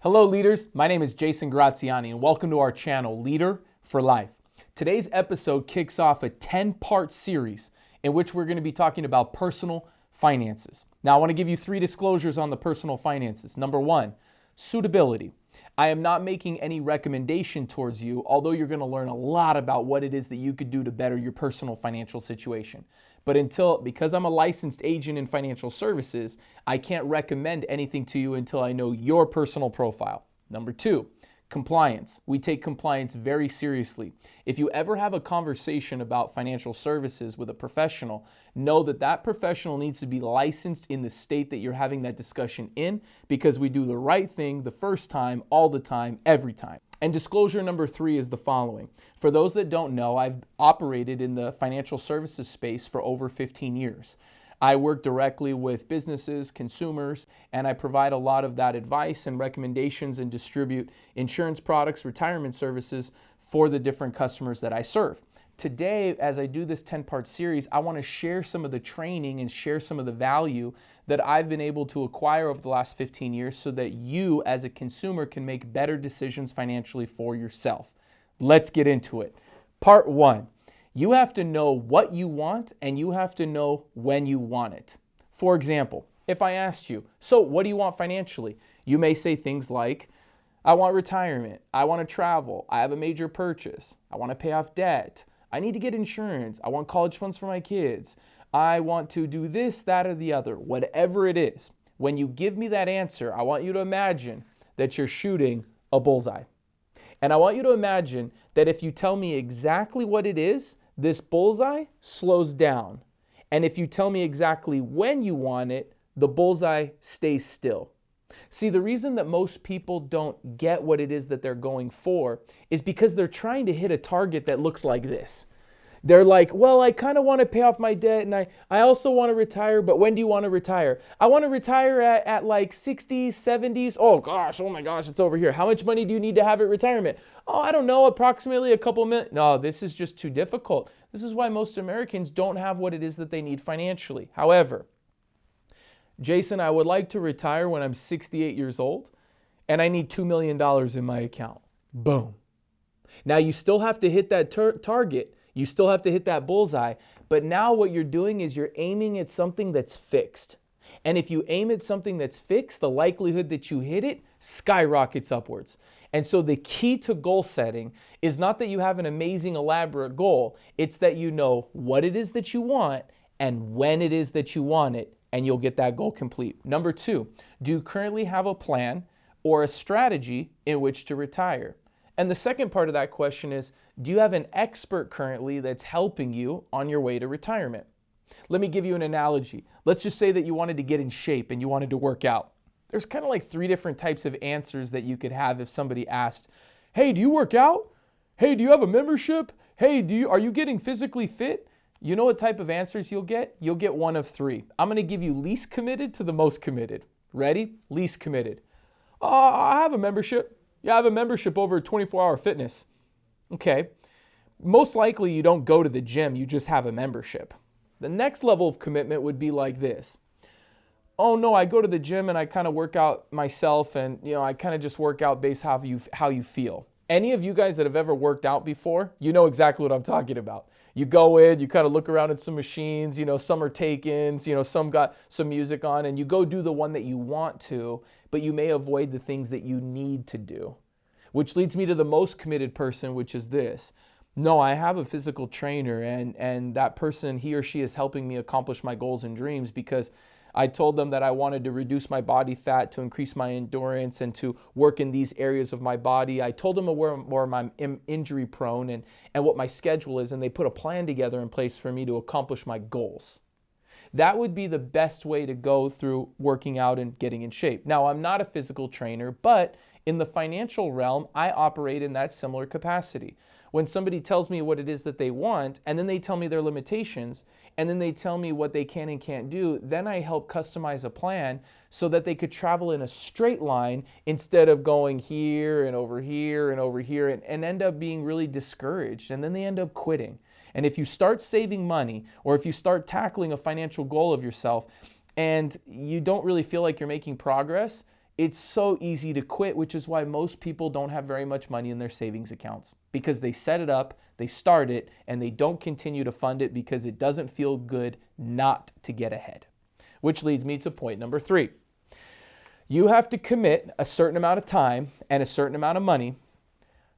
Hello leaders, my name is Jason Graziani and welcome to our channel, Leader for Life. Today's episode kicks off a 10-part series in which we're going to be talking about personal finances. Now I want to give you 3 disclosures on the personal finances. Number 1, suitability. I am not making any recommendation towards you, although you're going to learn a lot about what it is that you could do to better your personal financial situation. But because I'm a licensed agent in financial services, I can't recommend anything to you until I know your personal profile. Number 2, compliance. We take compliance very seriously. If you ever have a conversation about financial services with a professional, know that that professional needs to be licensed in the state that you're having that discussion in, because we do the right thing the first time, all the time, every time. And disclosure number 3 is the following. For those that don't know, I've operated in the financial services space for over 15 years. I work directly with businesses, consumers, and I provide a lot of that advice and recommendations and distribute insurance products, retirement services for the different customers that I serve. Today, as I do this 10-part series, I want to share some of the training and share some of the value that I've been able to acquire over the last 15 years so that you as a consumer can make better decisions financially for yourself. Let's get into it. Part 1. You have to know what you want and you have to know when you want it. For example, if I asked you, so what do you want financially? You may say things like, I want retirement, I want to travel, I have a major purchase, I want to pay off debt, I need to get insurance, I want college funds for my kids, I want to do this, that, or the other, whatever it is. When you give me that answer, I want you to imagine that you're shooting a bullseye. And I want you to imagine that if you tell me exactly what it is, this bullseye slows down. And if you tell me exactly when you want it, the bullseye stays still. See, the reason that most people don't get what it is that they're going for is because they're trying to hit a target that looks like this. They're like, well, I kind of want to pay off my debt and I also want to retire, but when do you want to retire? I want to retire at like 60s, 70s. Oh my gosh, it's over here. How much money do you need to have at retirement? Oh, I don't know, approximately a couple million. No, this is just too difficult. This is why most Americans don't have what it is that they need financially. However, Jason, I would like to retire when I'm 68 years old and I need $2 million in my account. Boom. Now you still have to hit that target. You still have to hit that bullseye, but now what you're doing is you're aiming at something that's fixed. And if you aim at something that's fixed, the likelihood that you hit it skyrockets upwards. And so the key to goal setting is not that you have an amazing, elaborate goal. It's that you know what it is that you want and when it is that you want it, and you'll get that goal complete. Number 2, do you currently have a plan or a strategy in which to retire? And the second part of that question is, do you have an expert currently that's helping you on your way to retirement? Let me give you an analogy. Let's just say that you wanted to get in shape and you wanted to work out. There's kind of like 3 different types of answers that you could have if somebody asked, hey, do you work out? Hey, do you have a membership? Hey, are you getting physically fit? You know what type of answers you'll get? You'll get one of 3. I'm going to give you least committed to the most committed. Ready? Least committed. I have a membership. Yeah, I have a membership over 24-hour fitness. Okay. Most likely you don't go to the gym, you just have a membership. The next level of commitment would be like this. Oh no, I go to the gym and I kind of work out myself and I kind of just work out based how you feel. Any of you guys that have ever worked out before, you know exactly what I'm talking about. You go in, you kind of look around at some machines, some are taken, some got some music on, and you go do the one that you want to, but you may avoid the things that you need to do. Which leads me to the most committed person, which is this. No, I have a physical trainer and that person, he or she is helping me accomplish my goals and dreams because I told them that I wanted to reduce my body fat to increase my endurance and to work in these areas of my body. I told them where I'm injury prone and what my schedule is, and they put a plan together in place for me to accomplish my goals. That would be the best way to go through working out and getting in shape. Now, I'm not a physical trainer, but in the financial realm, I operate in that similar capacity. When somebody tells me what it is that they want, and then they tell me their limitations, and then they tell me what they can and can't do, then I help customize a plan so that they could travel in a straight line instead of going here and over here and over here and end up being really discouraged, and then they end up quitting. And if you start saving money, or if you start tackling a financial goal of yourself, and you don't really feel like you're making progress, It's so easy to quit, which is why most people don't have very much money in their savings accounts, because they set it up, they start it, and they don't continue to fund it because it doesn't feel good not to get ahead. Which leads me to point number 3. You have to commit a certain amount of time and a certain amount of money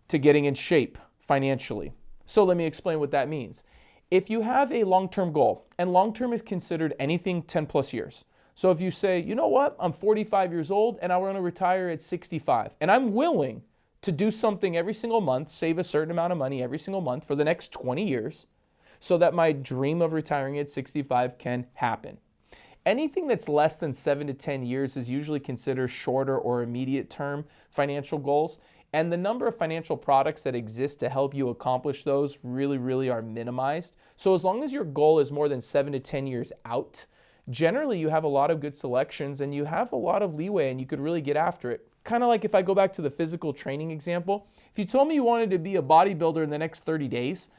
to getting in shape financially. So let me explain what that means. If you have a long-term goal, and long-term is considered anything 10 plus years. So if you say, you know what, I'm 45 years old and I want to retire at 65, and I'm willing to do something every single month, save a certain amount of money every single month for the next 20 years, so that my dream of retiring at 65 can happen. Anything that's less than 7 to 10 years is usually considered shorter or immediate term financial goals. And the number of financial products that exist to help you accomplish those really are minimized. So as long as your goal is more than 7 to 10 years out, generally you have a lot of good selections and you have a lot of leeway and you could really get after it. Kind of like if I go back to the physical training example, if you told me you wanted to be a bodybuilder in the next 30 days,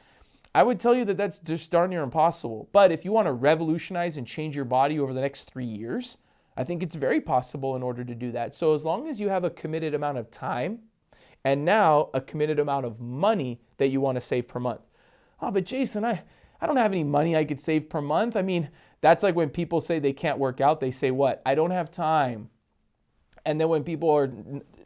I would tell you that that's just darn near impossible. But if you want to revolutionize and change your body over the next 3 years, I think it's very possible in order to do that. So as long as you have a committed amount of time and now a committed amount of money that you want to save per month. Oh, but Jason, I don't have any money I could save per month. I mean, that's like when people say they can't work out, they say what? I don't have time. And then when people are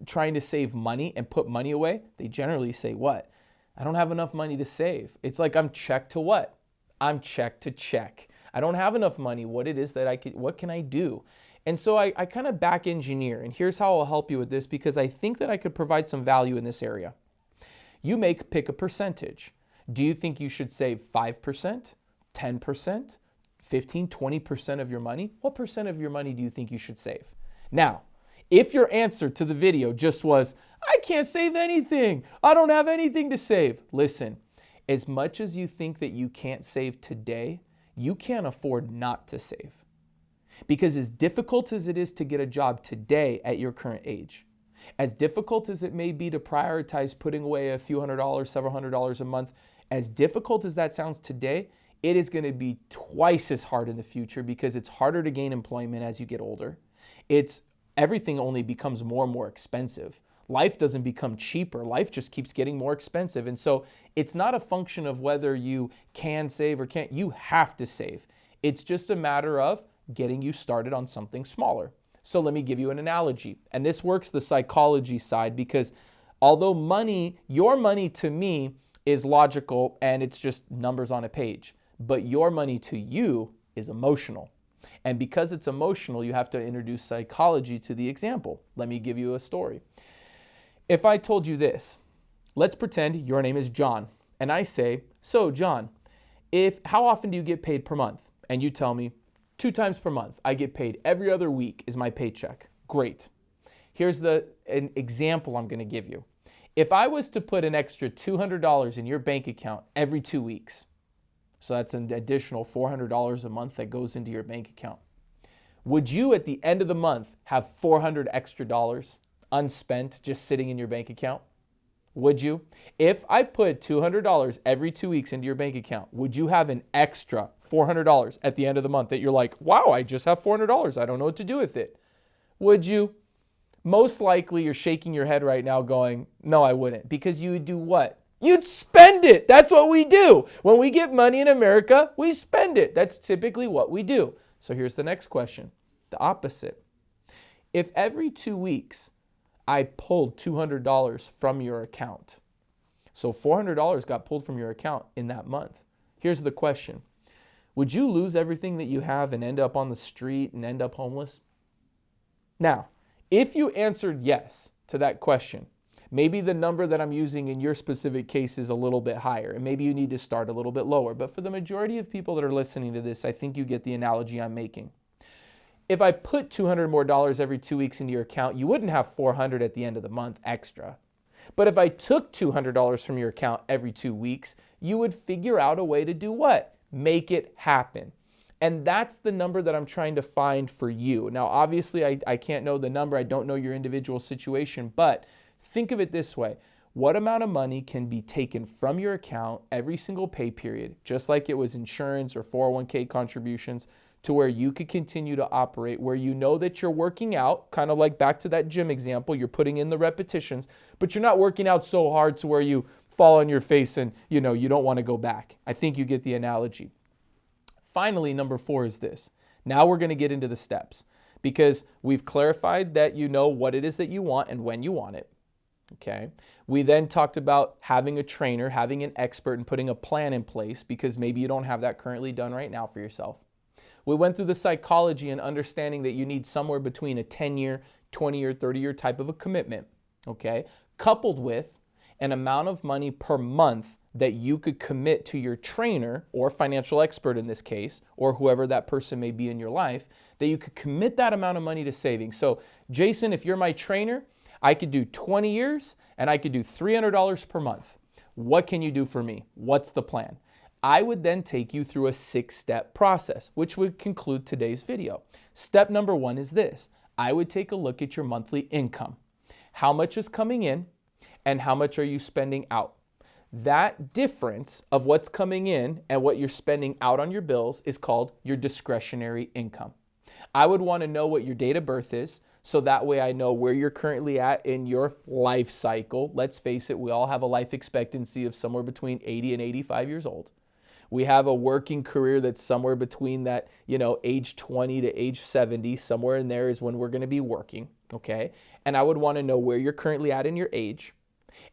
trying to save money and put money away, they generally say what? I don't have enough money to save. It's like I'm checked to what? I'm checked to check. I don't have enough money. What can I do? And so I kind of back engineer, and here's how I'll help you with this because I think that I could provide some value in this area. You pick a percentage. Do you think you should save 5%, 10%, 15, 20% of your money? What percent of your money do you think you should save? Now, if your answer to the video just was, I can't save anything, I don't have anything to save. Listen, as much as you think that you can't save today, you can't afford not to save. Because as difficult as it is to get a job today at your current age, as difficult as it may be to prioritize putting away a few $100s, several $100s a month, as difficult as that sounds today, it is going to be twice as hard in the future because it's harder to gain employment as you get older. Everything only becomes more and more expensive. Life doesn't become cheaper. Life just keeps getting more expensive. And so it's not a function of whether you can save or can't. You have to save. It's just a matter of getting you started on something smaller. So let me give you an analogy. And this works the psychology side because although your money to me is logical and it's just numbers on a page, but your money to you is emotional. And because it's emotional, you have to introduce psychology to the example. Let me give you a story. If I told you this, let's pretend your name is John, and I say, so John, how often do you get paid per month? And you tell me, 2 times per month. I get paid every other week is my paycheck. Great. Here's an example I'm going to give you. If I was to put an extra $200 in your bank account every 2 weeks, so that's an additional $400 a month that goes into your bank account, would you at the end of the month have $400 extra unspent just sitting in your bank account? Would you? If I put $200 every 2 weeks into your bank account, would you have an extra $400 at the end of the month that you're like, wow, I just have $400. I don't know what to do with it? Would you? Most likely you're shaking your head right now going, no, I wouldn't. Because you would do what? You'd spend it. That's what we do. When we get money in America, we spend it. That's typically what we do. So here's the next question. The opposite. If every 2 weeks I pulled $200 from your account, so $400 got pulled from your account in that month. Here's the question. Would you lose everything that you have and end up on the street and end up homeless? Now, if you answered yes to that question, maybe the number that I'm using in your specific case is a little bit higher, and maybe you need to start a little bit lower. But for the majority of people that are listening to this, I think you get the analogy I'm making. If I put $200 more every 2 weeks into your account, you wouldn't have $400 at the end of the month extra. But if I took $200 from your account every 2 weeks, you would figure out a way to do what? Make it happen. And that's the number that I'm trying to find for you. Now, obviously, I can't know the number. I don't know your individual situation, but think of it this way. What amount of money can be taken from your account every single pay period, just like it was insurance or 401k contributions, to where you could continue to operate, where you know that you're working out, kind of like back to that gym example, you're putting in the repetitions, but you're not working out so hard to where you fall on your face and you don't want to go back. I think you get the analogy. Finally, number 4 is this. Now we're going to get into the steps because we've clarified that you know what it is that you want and when you want it. Okay. We then talked about having a trainer, having an expert, and putting a plan in place because maybe you don't have that currently done right now for yourself. We went through the psychology and understanding that you need somewhere between a 10-year, 20-year, 30-year type of a commitment, okay, coupled with an amount of money per month that you could commit to your trainer or financial expert in this case, or whoever that person may be in your life, that you could commit that amount of money to saving. So, Jason, if you're my trainer, I could do 20 years and I could do $300 per month. What can you do for me? What's the plan? I would then take you through a 6-step process, which would conclude today's video. Step number 1 is this. I would take a look at your monthly income. How much is coming in and how much are you spending out? That difference of what's coming in and what you're spending out on your bills is called your discretionary income. I would want to know what your date of birth is, so that way I know where you're currently at in your life cycle. Let's face it, we all have a life expectancy of somewhere between 80 and 85 years old. We have a working career that's somewhere between that, age 20 to age 70. Somewhere in there is when we're going to be working, okay? And I would want to know where you're currently at in your age.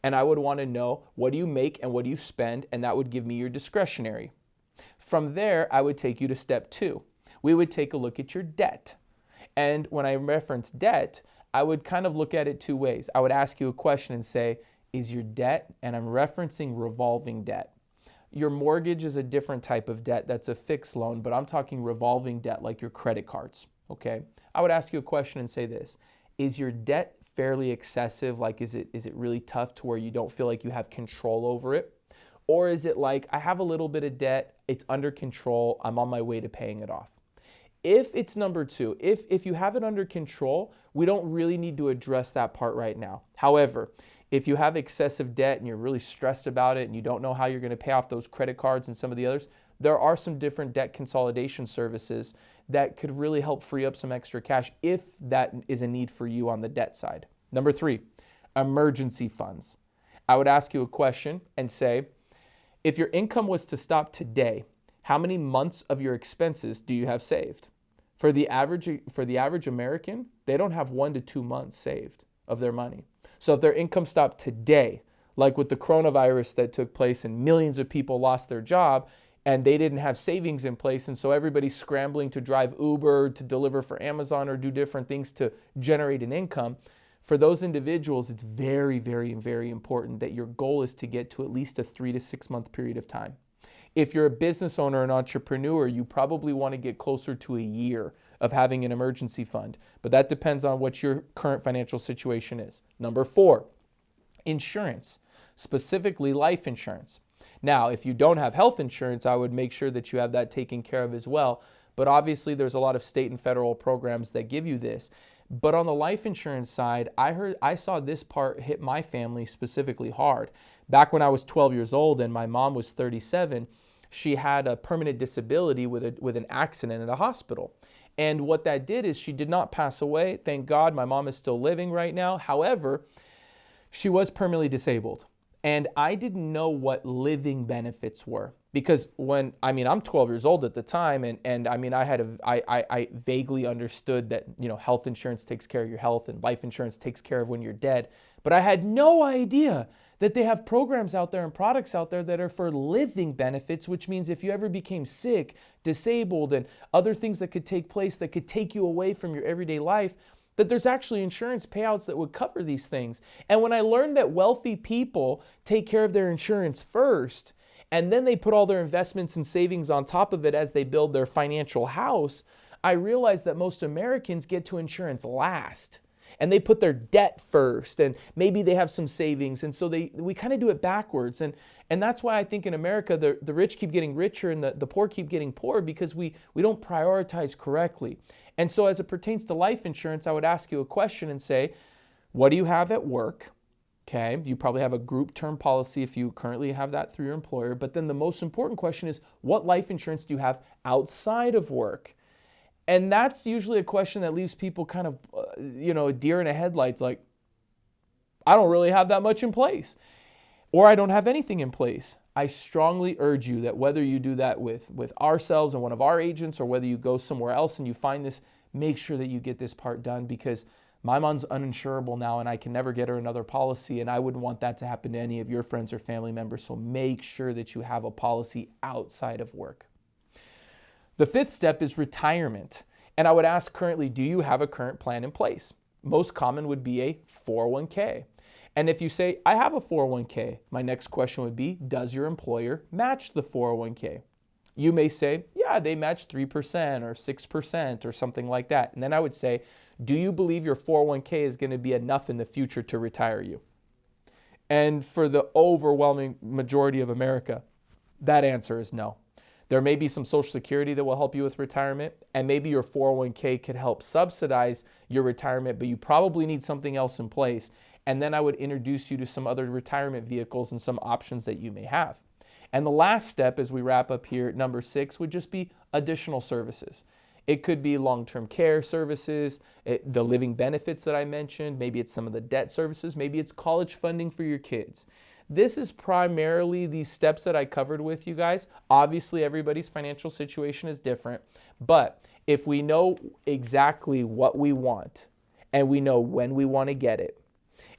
And I would want to know what do you make and what do you spend, and that would give me your discretionary. From there, I would take you to step 2. We would take a look at your debt. And when I reference debt, I would kind of look at it 2 ways. I would ask you a question and say, is your debt, and I'm referencing revolving debt. Your mortgage is a different type of debt. That's a fixed loan, but I'm talking revolving debt like your credit cards, okay? I would ask you a question and say this, is your debt fairly excessive? Like, is it really tough to where you don't feel like you have control over it? Or is it like, I have a little bit of debt, it's under control, I'm on my way to paying it off? If it's number 2, if you have it under control, we don't really need to address that part right now. However, if you have excessive debt and you're really stressed about it and you don't know how you're going to pay off those credit cards and some of the others, there are some different debt consolidation services that could really help free up some extra cash if that is a need for you on the debt side. Number 3, emergency funds. I would ask you a question and say, if your income was to stop today, how many months of your expenses do you have saved? For the average American, they don't have 1 to 2 months saved of their money. So if their income stopped today, like with the coronavirus that took place and millions of people lost their job and they didn't have savings in place, and so everybody's scrambling to drive Uber, to deliver for Amazon, or do different things to generate an income, for those individuals, it's very, very, very important that your goal is to get to at least a 3 to 6 month period of time. If you're a business owner, an entrepreneur, you probably want to get closer to a year of having an emergency fund, but that depends on what your current financial situation is. Number 4, insurance, specifically life insurance. Now, if you don't have health insurance, I would make sure that you have that taken care of as well, but obviously there's a lot of state and federal programs that give you this. But on the life insurance side, I saw this part hit my family specifically hard. Back when I was 12 years old and my mom was 37, she had a permanent disability with an accident at a hospital. And what that did is she did not pass away. Thank God, my mom is still living right now. However, she was permanently disabled. And I didn't know what living benefits were. Because I'm 12 years old at the time, and I vaguely understood that, health insurance takes care of your health and life insurance takes care of when you're dead. But I had no idea that they have programs out there and products out there that are for living benefits, which means if you ever became sick, disabled, and other things that could take place that could take you away from your everyday life, that there's actually insurance payouts that would cover these things. And when I learned that wealthy people take care of their insurance first, and then they put all their investments and savings on top of it as they build their financial house, I realized that most Americans get to insurance last. And they put their debt first, and maybe they have some savings. And so we kind of do it backwards. And that's why I think in America, the rich keep getting richer and the poor keep getting poorer, because we don't prioritize correctly. And so as it pertains to life insurance, I would ask you a question and say, what do you have at work? Okay, you probably have a group term policy if you currently have that through your employer. But then the most important question is, what life insurance do you have outside of work? And that's usually a question that leaves people kind of, a deer in the headlights, like, I don't really have that much in place, or I don't have anything in place. I strongly urge you that whether you do that with ourselves and one of our agents, or whether you go somewhere else and you find this, make sure that you get this part done, because my mom's uninsurable now and I can never get her another policy, and I wouldn't want that to happen to any of your friends or family members. So make sure that you have a policy outside of work. The fifth step is retirement. And I would ask currently, do you have a current plan in place? Most common would be a 401k. And if you say, I have a 401k, my next question would be, does your employer match the 401k? You may say, yeah, they match 3% or 6% or something like that. And then I would say, do you believe your 401k is going to be enough in the future to retire you? And for the overwhelming majority of America, that answer is no. There may be some Social Security that will help you with retirement, and maybe your 401k could help subsidize your retirement, but you probably need something else in place. And then I would introduce you to some other retirement vehicles and some options that you may have. And the last step as we wrap up here, number 6, would just be additional services. It could be long-term care services, the living benefits that I mentioned, maybe it's some of the debt services, maybe it's college funding for your kids. This is primarily these steps that I covered with you guys. Obviously, everybody's financial situation is different, but if we know exactly what we want, and we know when we want to get it,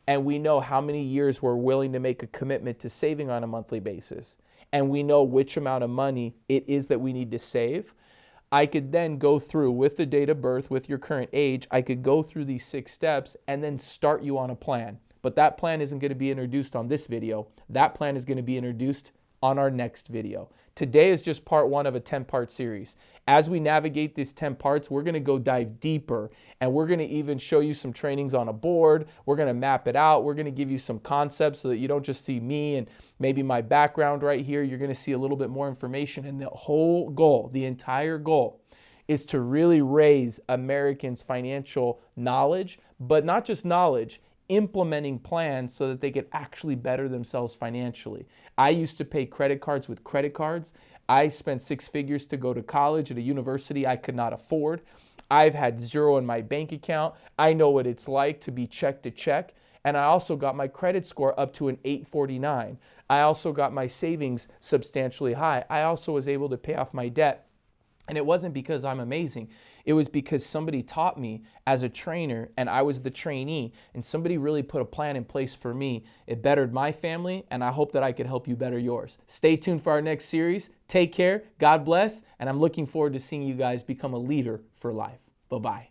and we know how many years we're willing to make a commitment to saving on a monthly basis, and we know which amount of money it is that we need to save, I could then go through with the date of birth, with your current age, I could go through these 6 steps and then start you on a plan. But that plan isn't going to be introduced on this video. That plan is going to be introduced on our next video. Today is just part 1 of a 10-part series. As we navigate these 10 parts, we're going to go dive deeper, and we're going to even show you some trainings on a board. We're going to map it out. We're going to give you some concepts so that you don't just see me and maybe my background right here. You're going to see a little bit more information, and the whole goal, the entire goal, is to really raise Americans' financial knowledge, but not just knowledge, implementing plans so that they could actually better themselves financially. I used to pay credit cards with credit cards. I spent 6 figures to go to college at a university I could not afford. I've had 0 in my bank account. I know what it's like to be check to check. And I also got my credit score up to an 849. I also got my savings substantially high. I also was able to pay off my debt. And it wasn't because I'm amazing. It was because somebody taught me as a trainer, and I was the trainee, and somebody really put a plan in place for me. It bettered my family, and I hope that I could help you better yours. Stay tuned for our next series. Take care, God bless, and I'm looking forward to seeing you guys become a leader for life. Bye-bye.